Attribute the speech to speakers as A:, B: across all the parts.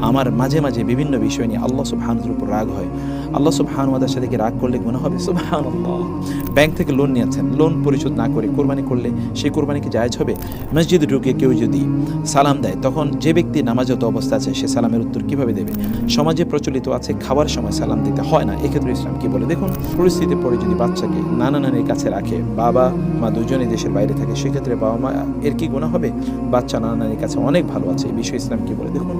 A: আমার মাঝে মাঝে বিভিন্ন বিষয় নিয়ে আল্লাহ সুবহানাহু ওয়ার উপর রাগ হয়। আল্লাহ সুবহানাহু ওয়া তাআলার সাথে কি রাগ করলে গুনাহ হবে? সুবহানাল্লাহ। ব্যাংক থেকে লোন নিয়েছেন, লোন পরিশোধ না করে কোরবানি করলে সেই কোরবানি কি জায়েজ হবে? মসজিদে ঢুকে কেউ যদি সালাম দেয়, তখন যে ব্যক্তি নামাজরত অবস্থা আছে সে সালামের উত্তর কিভাবে দেবে? সমাজে প্রচলিত আছে খাবার সময় সালাম দিতে হয় না, এক্ষেত্রে ইসলাম কি বলে? দেখুন, পরিস্থিতি পড়ে যদি বাচ্চাকে নানা নানির কাছে রাখে, বাবা মা দুজনেই দেশের বাইরে থাকে, সেক্ষেত্রে বাবা মা এর কি গুনাহ হবে? বাচ্চা নানা নানির কাছে অনেক ভালো আছে, এই বিষয়ে ইসলাম কি বলে? দেখুন,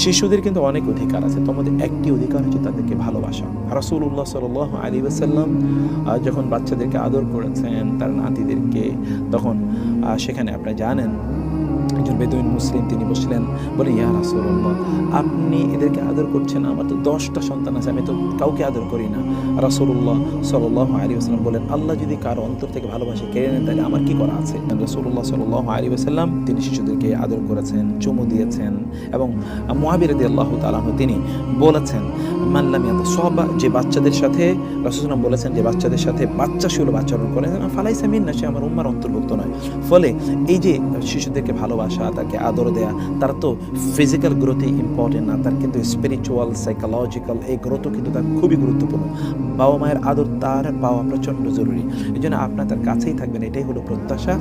A: শিশুদের কিন্তু অনেক অধিকার আছে, তোমাদের একটি অধিকার হচ্ছে তাদেরকে ভালোবাসা। রাসূলুল্লাহ সাল্লাল্লাহু আলাইহি ওয়াসাল্লাম যখন বাচ্চাদেরকে আদর করেছেন, তার নাতিদেরকে, তখন সেখানে আপনারা জানেন একজন বেদুইন মুসলিম তিনি বসলেন, বলে, ইয়া রাসূলুল্লাহ, আপনি এদেরকে আদর করছেন, আমার তো 10টা সন্তান আছে, আমি তো কাউকে আদর করি না। রাসূলুল্লাহ সাল্লাল্লাহু আলাইহি ওয়াসাল্লাম বলেন, আল্লাহ যদি কারো অন্তর থেকে ভালোবাসা কেড়ে নেন তাহলে আমার কি করা আছে? রাসূলুল্লাহ সাল্লাল্লাহু আলাইহি ওয়াসাল্লাম তিনি শিশুদেরকে আদর করেছেন, চুমু দিয়েছেন, এবং মুআবিয়া রাদিয়াল্লাহু তাআলা তিনি বলেছেন, মান লাম ইয়াতাসাবা, যে বাচ্চাদের সাথে রাসূলুল্লাহ বলেছেন যে বাচ্চাদের সাথে বাচ্চা সুলভ আচরণ করে ফালাইসা মিন্না, সে আমার উম্মার অন্তর্ভুক্ত নয়। ফলে এই যে শিশুদেরকে ভালোবাসা, তাকে আদর দেয়া, তার তো ফিজিক্যাল গ্রোথই ইম্পর্টেন্ট না, তার কিন্তু স্পিরিচুয়াল, সাইকোলজিক্যাল এই গ্রোথও কিন্তু তার খুবই গুরুত্বপূর্ণ। বাবা মায়ের আদর তার পাওয়া প্রচণ্ড জরুরি, এই জন্য আপনার তার কাছেই থাকবেন, এটাই হলো প্রত্যাশা।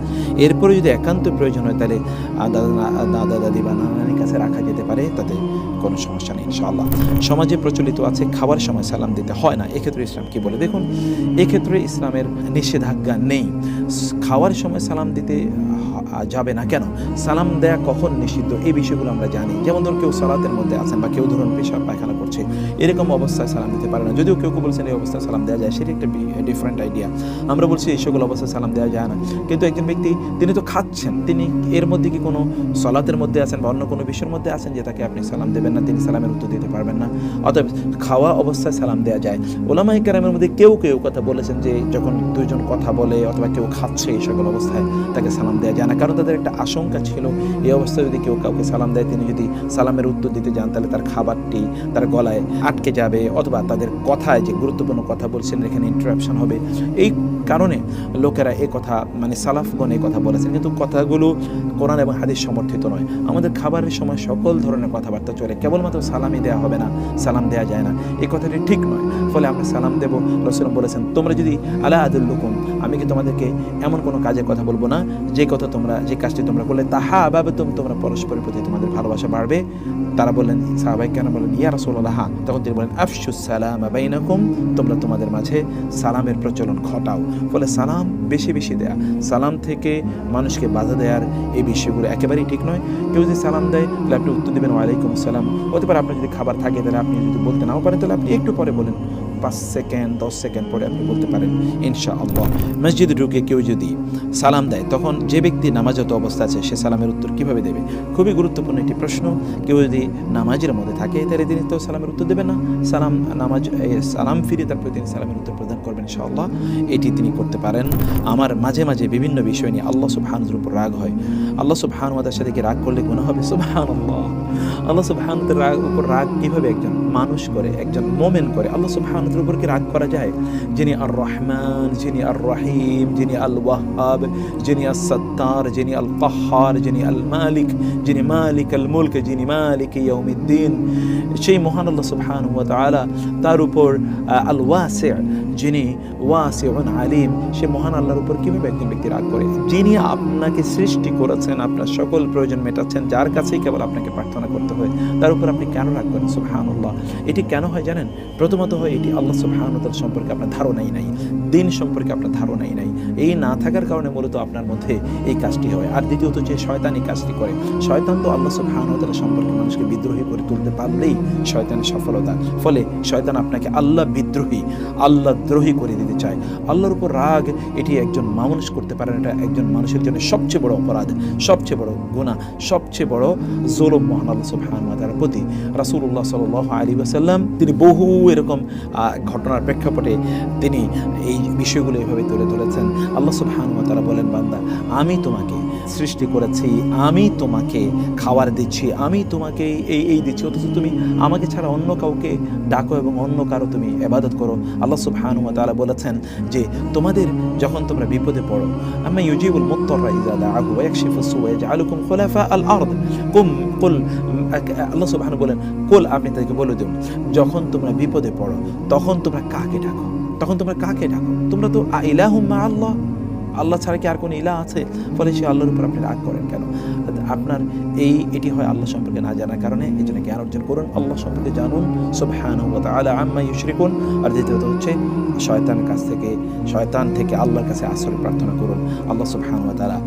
A: এরপরে যদি একান্ত প্রয়োজন হয় তাহলে দাদা দাদি বা নানানির কাছে রাখা যেতে পারে, তাতে কোনো সমস্যা নেই ইনশাআল্লাহ। সমাজে প্রচলিত আছে খাবার সময় সালাম দিতে হয় না, এক্ষেত্রে ইসলাম কি বলে? দেখুন, এক্ষেত্রে ইসলামের নিষেধাজ্ঞা নেই, খাওয়ার সময় সালাম দিতে যাবে না। কেন? সালাম দেয়া কখন নিষিদ্ধ এই বিষয়গুলো আমরা জানি। যেমন ধরুন, কেউ সালাতের মধ্যে আছেন বা কেউ ধরুন পেশাব পায়খানা করছে, এরকম অবস্থায় সালাম দিতে পারে না। যদিও কেউ বলছেন এই অবস্থায় সালাম দেওয়া যায়, সেটি একটা ডিফারেন্ট আইডিয়া। আমরা বলছি এই সকল অবস্থায় সালাম দেওয়া যায় না, কিন্তু একজন ব্যক্তি তিনি তো খাচ্ছেন, তিনি এর মধ্যে কি কোনো সালাতের মধ্যে আছেন বা অন্য কোনো বিষয়ের মধ্যে আছেন যে তাকে আপনি সালাম দেবেন না, তিনি সালামের উত্তর দিতে পারবেন না? অতএব খাওয়া অবস্থায় সালাম দেওয়া যায়। উলামায়ে কেরামের মধ্যে কেউ কথা বলেছেন যে যখন দুইজন কথা বলে অথবা কেউ খাচ্ছে, এই সকল অবস্থায় তাকে সালাম দেওয়া যায় না, কারণ তাদের একটা আশঙ্কা ছিল এই অবস্থায় যদি কেউ কাউকে সালাম দেয়, তিনি যদি সালামের উত্তর দিতে যান তাহলে তার খাবারটি তার গলায় আটকে যাবে, অথবা তাদের কথায় যে গুরুত্বপূর্ণ কথা বলছেন এখানে ইন্টারাপশন হবে। এই কারণে লোকেরা এই কথা, মানে সালাফগণ এই কথা বলেছেন, কিন্তু কথাগুলো কোরআন এবং হাদিস সমর্থিত নয়। আমাদের খাবারের সময় সকল ধরনের কথাবার্তা চলে, কেবলমাত্র সালামই দেওয়া হবে না, সালাম দেওয়া যায় না, এই কথাটি ঠিক নয়। ফলে আমরা সালাম দেব, রাসূলুল্লাহ বলেছেন, তোমরা যদি আলা আদুল্লুকুম, আমি কি তোমাদেরকে এমন কোনো কাজের কথা বলবো না যে কাজটি তোমরা করলে তাহাবাবতুম, তোমরা পরস্পরের প্রতি তোমাদের ভালোবাসা বাড়বে? তারা বললেন, সাহাবায়ে কেরাম বললেন, ইয়া রাসূলুল্লাহ, তখন তিনি বলেন, আফশুস সালামা বাইনাকুম, তোমরা তোমাদের মাঝে সালামের প্রচলন ঘটাও। ফলে সালাম বেশি বেশি দেয়া, সালাম থেকে মানুষকে বাধা দেওয়ার এই বিষয়গুলো একেবারেই ঠিক নয়। কেউ যদি সালাম দেয় তাহলে আপনি উত্তর দেবেন ওয়ালাইকুম আসসালাম। হতে পারে আপনার যদি খাবার থাকে তাহলে আপনি যদি বলতে নাও পারেন তাহলে আপনি একটু পরে বলেন, 5 সেকেন্ড 10 সেকেন্ড পরে আপনি বলতে পারেন ইনশাআল্লাহ। মসজিদে ঢুকে কেউ যদি সালাম দেয়, তখন যে ব্যক্তি নামাজরত অবস্থা আছে সে সালামের উত্তর কিভাবে দেবে? খুবই গুরুত্বপূর্ণ একটি প্রশ্ন। কেউ যদি নামাজের মধ্যে থাকে তাহলে তিনি তো সালামের উত্তর দেবেন না, সালাম ফিরে তারপরে তিনি সালামের উত্তর প্রদান করবেন ইনশাআল্লাহ, এটি তিনি করতে পারেন। আমার মাঝে মাঝে বিভিন্ন বিষয় নিয়ে আল্লাহ সুবহানাহু ওয়ার উপর রাগ হয়। আল্লাহ সুবহানাহু ওয়া তাআলার সাথে কি রাগ করলে গুনাহ হবে? সুবহানাল্লাহ। আল্লাহ সুবহানাহু ওয়া তাআলার উপর রাগ কিভাবে একজন মানুষ করে, একজন মুমিন করে? আল্লাহ সুবহানাহু ওয়া তাআলার উপর কি রাগ করা যায়? যিনি আর রহমান, যিনি আর রহিম, যিনি আল ওয়াহ্হাব, যিনি আস সাত্তার, যিনি আল কাহ্হার, যিনি আল মালিক, যিনি মালিক আল মুলক, যিনি মালিক ইয়াউমিদ্দিন, সেই মহান আল্লাহ সুবহানাহু ওয়া তাআলা, তার উপর আল ওয়াসি', যিনি ওয়াসিউন আলিম, সে মহান আল্লাহর উপর কিভাবে একজন ব্যক্তি রাগ করে? যিনি আপনাকে সৃষ্টি করেছেন, আপনার সকল প্রয়োজন মেটাচ্ছেন, যার কাছেই কেবল আপনাকে প্রার্থনা করতে হয়, তার উপর আপনি কেন রাগ করেন? সুবহানাল্লাহ। এটি কেন হয় জানেন? প্রথমত হয় এটি আল্লাহ সুবহানাহু ওয়া তাআলা সম্পর্কে আপনার ধারণাই নাই, দিন সম্পর্কে আপনার ধারণাই নাই, এই না থাকার কারণে মূলত আপনার মধ্যে এই কাজটি হয়। আর দ্বিতীয়ত যে শয়তান এই কাজটি করে, শয়তান তো আল্লাহ সুবহানাহু ওয়া তাআলা সম্পর্কে মানুষকে বিদ্রোহী করে তুলতে পারলেই শয়তানের সফলতা। ফলে শয়তান আপনাকে আল্লাহ বিদ্রোহী, আল্লাহ দ্রোহী করে দিতে চায়। আল্লাহর উপর রাগ এটি একজন মানুষ করতে পারেন, এটা একজন মানুষের জন্য সবচেয়ে বড় অপরাধ, সবচেয়ে বড় গুনাহ, সবচেয়ে বড় জুলুম মহান আল্লাহ সুবহানাহু ওয়া তাআলার প্রতি। রাসূলুল্লাহ সাল্লাল্লাহু আলাইহি ওয়াসাল্লাম তিনি বহু এরকম ঘটনার প্রেক্ষাপটে তিনি এই বিষয়গুলো এভাবে তুলে ধরেছেন। আল্লাহ সুবহানাহু ওয়া তাআলা বলেন, বান্দা, আমি তোমাকে সৃষ্টি করেছি, আমি তোমাকে খাবার দিচ্ছি, আমি তোমাকে এই দিচ্ছি, অথচ তুমি আমাকে ছাড়া অন্য কাউকে ডাকো এবং অন্য কারো তুমি ইবাদত করো। আল্লাহ সুবহানাহু ওয়া তাআলা বলেছেন যে তোমাদের যখন তোমরা বিপদে পড়ো, আম্মা ইউজিবুল মুত্তাররা ইযা দাআহু ওয়া ইয়াকশিফুস সূআ ওয়া ইয়াজআলুকুম খুলাফা আল আরদ। কুল আল্লাহ সুবহানাহু বলেন, কুল আপনি তাদেরকে বলে দিন, যখন তোমরা বিপদে পড়ো তখন তোমরা কাকে ডাকো? তোমরা তো ইলাহুম মা আল্লাহ, আল্লাহ ছাড়া কি আর কোনো ইলাহ আছে? ফলে সেই আল্লাহর উপর আপনি রাগ করেন কেন? আপনার এটি হয় আল্লাহ সম্পর্কে না জানার কারণে। এই জন্য জ্ঞান অর্জন করুন, আল্লাহ সম্পর্কে জানুন সুবহানাহু ওয়া তাআলা আম্মা ইউশরিকুন। আর দ্বিতীয়ত হচ্ছে শয়তান থেকে আল্লাহর কাছে আশ্রয় প্রার্থনা করুন। আল্লাহ সুবহানাহু ওয়া তাআলা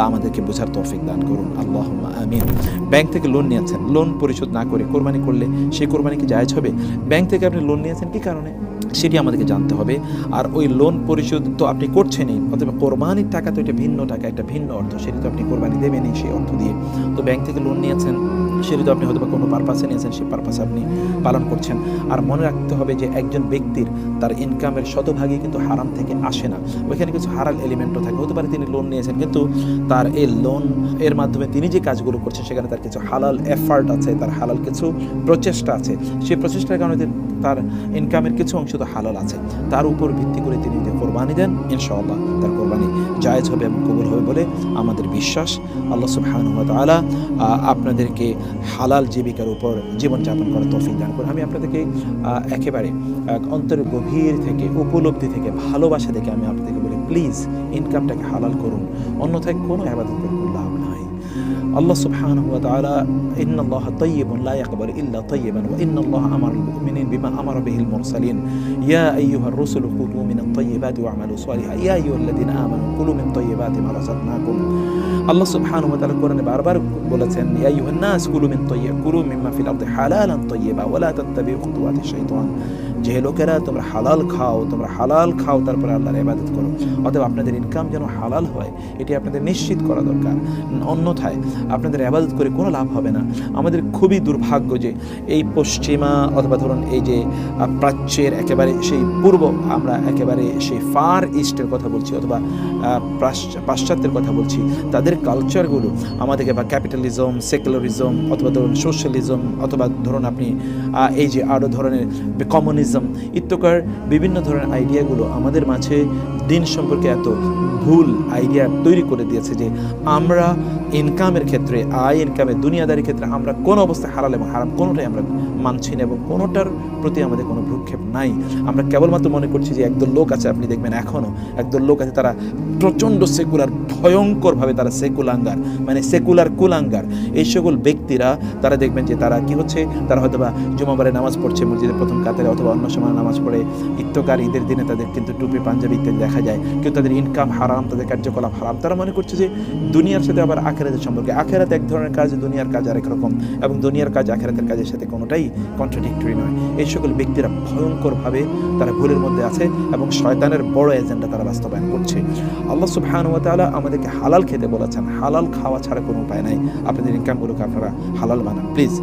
A: আমাদেরকে বোঝার তৌফিক দান করুন, আল্লাহুম্মা আমিন। ব্যাংক থেকে লোন নিয়েছেন, লোন পরিশোধ না করে কোরবানি করলে সেই কোরবানি কি জায়েজ হবে? ব্যাংক থেকে আপনি লোন নিয়েছেন কি কারণে, সেটি আমাদেরকে জানতে হবে। আর ওই লোন পরিশোধ তো আপনি করছেনই, অথবা কোরবানির টাকা তো এটা ভিন্ন টাকা, একটা ভিন্ন অর্থ, সেটি তো আপনি কোরবানি দেবেনই সেই অর্থ দিয়ে। তো ব্যাংক থেকে লোন নিয়েছেন, সেটি তো আপনি হয়তো কোনো পারপাসে নিয়েছেন, সেই পারপাসে আপনি পালন করছেন। আর মনে রাখতে হবে যে একজন ব্যক্তির তার ইনকামের শতভাগই কিন্তু হারাম থেকে আসে না, ওইখানে কিছু হালাল এলিমেন্টও থাকে। হতে পারে তিনি লোন নিয়েছেন, কিন্তু তার এই লোন এর মাধ্যমে তিনি যে কাজগুলো করছেন সেখানে তার কিছু হালাল এফার্ট আছে, তার হালাল কিছু প্রচেষ্টা আছে। সেই প্রচেষ্টার কারণে তার ইনকামের কিছু অংশ তো হালাল আছে, তার উপর ভিত্তি করে তিনি যদি কোরবানি দেন, ইনশাআল্লাহ তার কোরবানি জায়েজ হবে এবং কবুল হবে বলে আমাদের বিশ্বাস। আল্লাহ সুবহানাহু ওয়া তাআলা আপনাদেরকে হালাল জীবিকার উপর জীবনযাপন করার তৌফিক দান করুন। আমি আপনাদেরকে একেবারে অন্তরের গভীর থেকে, উপলব্ধি থেকে, ভালোবাসা থেকে আমি আপনাদেরকে বলি, প্লিজ ইনকামটাকে হালাল করুন, অন্যথায় কোনো ইবাদত করে লাভ নাই। আল্লাহ সুবহানাহু ওয়া তাআলা ইন্নাল্লাহা তাইয়্যিবুন লা ইয়াকবালু ইল্লা তাইয়্যিবান ওয়া ইন্নাল্লাহা আমারাল মুমিনিনা বিমা আমারা বিহিল মুরসালিন ইয়া আইয়ুহার রাসূলু কুলু মিনাত তাইয়্যিবাতি ওয়া'মালু সালিহান ইয়া আইয়ুহাল্লাযীনা আমানু কুলু মিন তাইয়্যিবাতি মা রাযাকনাকুম। আল্লাহ সুবহানাহু ওয়া তাআলা কোরআনে বারবার বলেছেন, ইয়া আইয়ুহান নাস কুলু মিম্মা ফিল আরদি হালালান তাইয়্যিবা ওয়া লা তাত্তাবিউ খুতুওয়াতিশ শাইতান। যে লোকেরা তোমরা হালাল খাও তারপরে আল্লাহর ইবাদত করো। অতএব আপনাদের ইনকাম যেন হালাল হয়, এটি আপনাদের নিশ্চিত করা দরকার, অন্যথায় আপনাদের ইবাদত করে কোনো লাভ হবে না। আমাদের খুবই দুর্ভাগ্য যে এই পশ্চিমা অথবা ধরুন এই যে প্রাচ্যের একেবারে সেই পূর্ব, আমরা একেবারে সেই ফার ইস্টের কথা বলছি অথবা পাশ্চাত্যের কথা বলছি, তাদের কালচারগুলো আমাদেরকে, বা ক্যাপিটালিজম, সেকুলারিজম অথবা ধরুন সোশ্যালিজম অথবা ধরুন আপনি এই যে আরও ধরনের কমিউনিজম ইত্যাকার বিভিন্ন ধরনের আইডিয়াগুলো আমাদের মাঝে দিন সম্পর্কে এত ভুল আইডিয়া তৈরি করে দিয়েছে যে আমরা ইনকামের ক্ষেত্রে, ইনকামের দুনিয়াদারির ক্ষেত্রে আমরা কোনো অবস্থায় হালাল এবং হারাম কোনোটাই আমরা মানছি না এবং কোনোটার প্রতি আমাদের কোনো ভ্রুক্ষেপ নাই। আমরা কেবলমাত্র মনে করছি যে একদল লোক আছে, আপনি দেখবেন এখনও একদল লোক আছে, তারা প্রচণ্ড সেকুলার, ভয়ঙ্করভাবে তারা সেকুলাঙ্গার, মানে সেকুলার কুলাঙ্গার। এই সকল ব্যক্তিরা তারা দেখবেন যে তারা কি হচ্ছে, তারা হয়তো বা জুমাবারে নামাজ পড়ছে মসজিদের প্রথম কাতারে অথবা অন্য সময় নামাজ পড়ে, ইত্তকার ঈদের দিনে তাদের কিন্তু টুপি পাঞ্জাবি ইত্যাদি দেখা যায়, কিন্তু তাদের ইনকাম হারাম, তাদের কার্যকলাপ হারাম। তারা মনে করছে যে দুনিয়ার সাথে আবার আখিরাতের সম্পর্কে, আখিরাত এক ধরনের কাজ, দুনিয়ার কাজ আরেক রকম, এবং দুনিয়ার কাজ আখিরাতের কাজের সাথে কোনোটাই কন্ট্রাডিক্টরি নয়। এই সকল ব্যক্তিরা ভয়ঙ্করভাবে তারা ভুলের মধ্যে আছে এবং শয়তানের বড় এজেন্ডা তারা বাস্তবায়ন করছে। আল্লাহ সুবহানাহু ওয়া তাআলা আমাদেরকে হালাল খেতে বলেছেন, হালাল খাওয়া ছাড়া কোনো উপায় নাই। আপনাদের ইনকামগুলোকে আপনারা হালাল বানান প্লিজ।